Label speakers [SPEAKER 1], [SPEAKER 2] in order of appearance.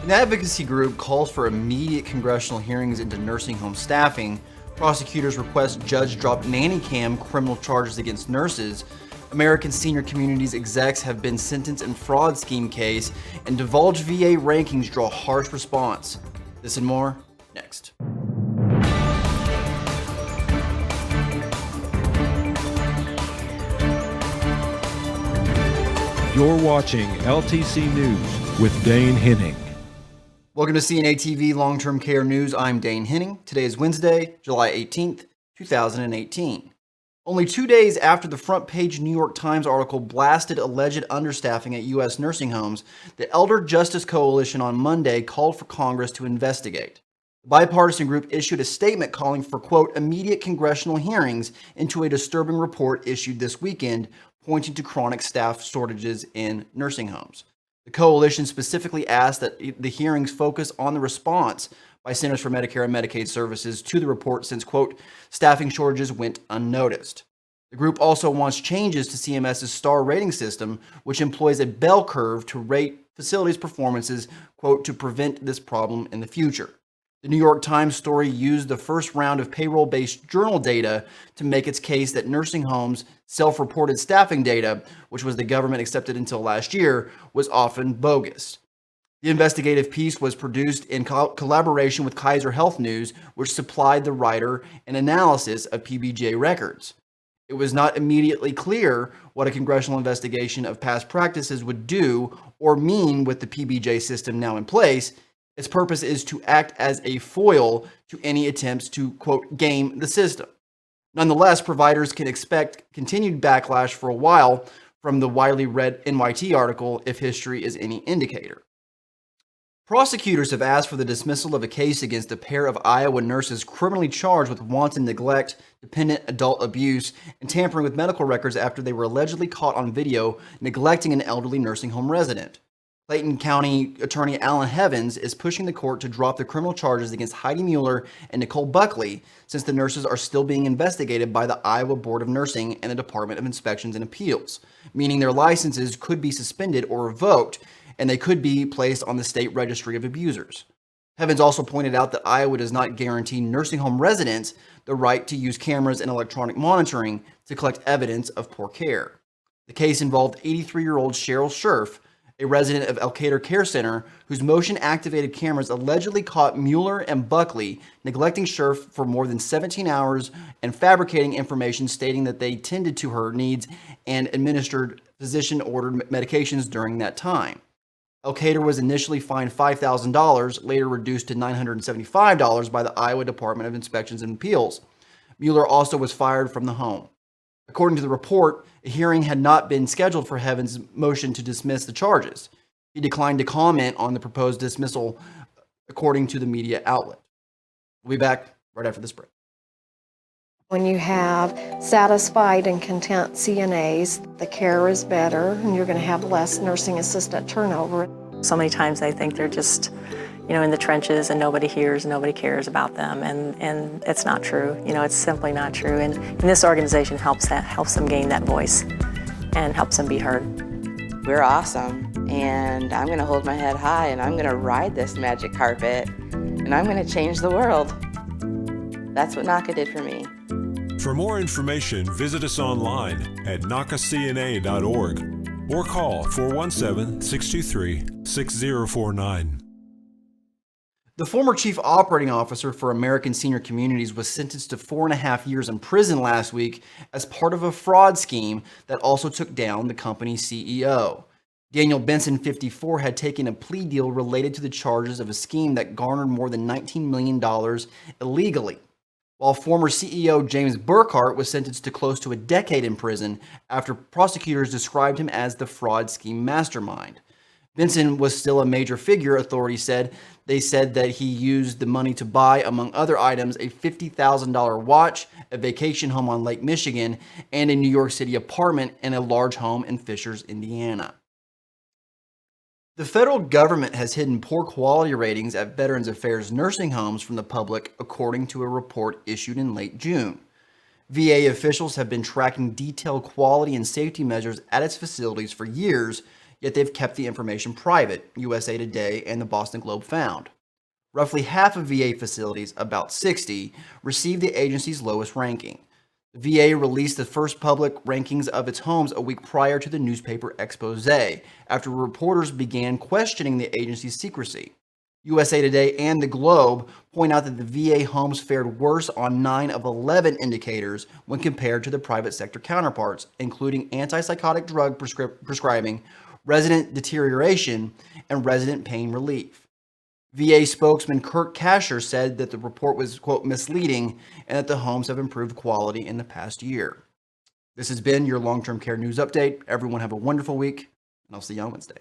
[SPEAKER 1] An advocacy group calls for immediate congressional hearings into nursing home staffing. Prosecutors request judge drop nanny cam criminal charges against nurses. American Senior Communities execs have been sentenced in fraud scheme case, and divulged VA rankings draw harsh response. This and more, next.
[SPEAKER 2] You're watching LTC News with Dane Henning.
[SPEAKER 1] Welcome to CNA TV Long-Term Care News. I'm Dane Henning. Today is Wednesday, July 18th, 2018. Only 2 days after the front page New York Times article blasted alleged understaffing at U.S. nursing homes, the Elder Justice Coalition on Monday called for Congress to investigate. The bipartisan group issued a statement calling for, quote, immediate congressional hearings into a disturbing report issued this weekend, pointing to chronic staff shortages in nursing homes. The coalition specifically asked that the hearings focus on the response by Centers for Medicare and Medicaid Services to the report since, quote, staffing shortages went unnoticed. The group also wants changes to CMS's star rating system, which employs a bell curve to rate facilities' performances, quote, to prevent this problem in the future. The New York Times story used the first round of payroll-based journal data to make its case that nursing homes' self-reported staffing data, which was the government accepted until last year, was often bogus. The investigative piece was produced in collaboration with Kaiser Health News, which supplied the writer an analysis of PBJ records. It was not immediately clear what a congressional investigation of past practices would do or mean with the PBJ system now in place. Its purpose is to act as a foil to any attempts to, quote, game the system. Nonetheless, providers can expect continued backlash for a while from the widely read NYT article, if history is any indicator. Prosecutors have asked for the dismissal of a case against a pair of Iowa nurses criminally charged with wanton neglect, dependent adult abuse, and tampering with medical records after they were allegedly caught on video neglecting an elderly nursing home resident. Clayton County Attorney Alan Hevins is pushing the court to drop the criminal charges against Heidi Mueller and Nicole Buckley, since the nurses are still being investigated by the Iowa Board of Nursing and the Department of Inspections and Appeals, meaning their licenses could be suspended or revoked, and they could be placed on the state registry of abusers. Hevins also pointed out that Iowa does not guarantee nursing home residents the right to use cameras and electronic monitoring to collect evidence of poor care. The case involved 83-year-old Cheryl Scherf, a resident of Elkader Care Center, whose motion-activated cameras allegedly caught Mueller and Buckley neglecting Scherf for more than 17 hours and fabricating information stating that they tended to her needs and administered physician-ordered medications during that time. Elkader was initially fined $5,000, later reduced to $975 by the Iowa Department of Inspections and Appeals. Mueller also was fired from the home. According to the report, a hearing had not been scheduled for Hevins' motion to dismiss the charges. He declined to comment on the proposed dismissal, according to the media outlet. We'll be back right after this break.
[SPEAKER 3] When you have satisfied and content CNAs, the care is better and you're going to have less nursing assistant turnover.
[SPEAKER 4] So many times I think they're just, in the trenches and nobody hears, nobody cares about them, and it's not true. It's simply not true. And this organization helps them gain that voice and helps them be heard.
[SPEAKER 5] We're awesome, and I'm going to hold my head high, and I'm going to ride this magic carpet, and I'm going to change the world. That's what NACA did for me.
[SPEAKER 6] For more information, visit us online at nacacna.org or call 417-623-6049.
[SPEAKER 1] The former chief operating officer for American Senior Communities was sentenced to 4.5 years in prison last week as part of a fraud scheme that also took down the company's CEO. Daniel Benson, 54, had taken a plea deal related to the charges of a scheme that garnered more than $19 million illegally, while former CEO James Burkhart was sentenced to close to a decade in prison after prosecutors described him as the fraud scheme mastermind. Benson was still a major figure, authorities said. They said that he used the money to buy, among other items, a $50,000 watch, a vacation home on Lake Michigan, and a New York City apartment and a large home in Fishers, Indiana. The federal government has hidden poor quality ratings at Veterans Affairs nursing homes from the public, according to a report issued in late June. VA officials have been tracking detailed quality and safety measures at its facilities for years, yet they've kept the information private, USA Today and the Boston Globe found. Roughly half of VA facilities, about 60, received the agency's lowest ranking. The VA released the first public rankings of its homes a week prior to the newspaper expose, after reporters began questioning the agency's secrecy. USA Today and the Globe point out that the VA homes fared worse on 9 of 11 indicators when compared to the private sector counterparts, including antipsychotic drug prescribing, resident deterioration, and resident pain relief. VA spokesman Kirk Kasher said that the report was, quote, misleading and that the homes have improved quality in the past year. This has been your long-term care news update. Everyone have a wonderful week, and I'll see you on Wednesday.